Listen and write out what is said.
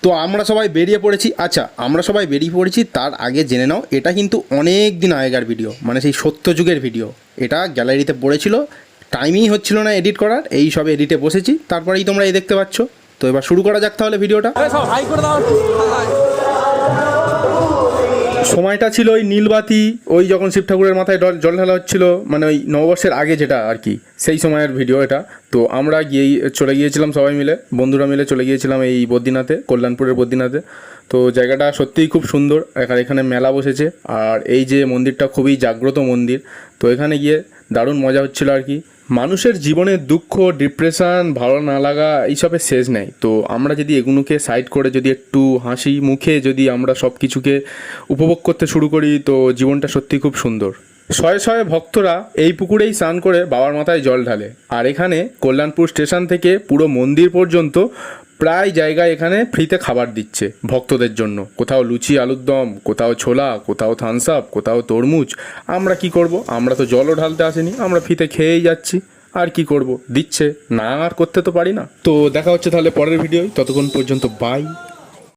তো আমরা সবাই বেরিয়ে পড়েছি। আচ্ছা, আমরা সবাই বেরিয়ে পড়েছি তার আগে জেনে নাও, এটা কিন্তু অনেক দিন আগেকার ভিডিও, মানে সেই সত্যযুগের ভিডিও। এটা গ্যালারিতে পড়েছিল, টাইমই হচ্ছিল না এডিট করার, এই সব এডিটে বসেছি, তারপরেই তোমরা এই দেখতে পাচ্ছ। তো এবার শুরু করা যাক তাহলে ভিডিওটা। সময়টা ছিল ওই নীলবাতি, ওই যখন শিব ঠাকুরের মাথায় জল ঢালা হচ্ছিল, মানে ওই নববর্ষের আগে যেটা আর কি, সেই সময়ের ভিডিও এটা। তো আমরা চলে গিয়েছিলাম সবাই মিলে, বন্ধুরা মিলে চলে গিয়েছিলাম এই বদ্রীনাথে, কল্যাণপুরের বদ্রীনাথে। তো জায়গাটা সত্যিই খুব সুন্দর, এখানে মেলা বসেছে, আর এই যে মন্দিরটা খুবই জাগ্রত মন্দির। তো এখানে গিয়ে দারুণ মজা হচ্ছিল আর কি। মানুষের জীবনে দুঃখ, ডিপ্রেশন, ভালো না লাগা এইসবের শেষ নেই। তো আমরা যদি এগুলোকে সাইড করে যদি একটু হাসি মুখে যদি আমরা সব কিছুকে উপভোগ করতে শুরু করি, তো জীবনটা সত্যি খুব সুন্দর। শয়ে শয়ে ভক্তরা এই পুকুরেই স্নান করে বাবার মাথায় জল ঢালে। আর এখানে কল্যাণপুর স্টেশন থেকে পুরো মন্দির পর্যন্ত প্রায় জায়গায় এখানে ফ্রিতে খাবার দিচ্ছে ভক্তদের জন্য। কোথাও লুচি আলুর দম, কোথাও ছোলা, কোথাও থামস আপ, কোথাও তরমুজ। আমরা কি করব, আমরা তো জলও ঢালতে আসিনি, আমরা ফ্রিতে খেয়েই যাচ্ছি। আর কি করব, দিচ্ছে না আর করতে তো পারি না। তো দেখা হচ্ছে তাহলে পরের ভিডিও, ততক্ষণ পর্যন্ত বাই।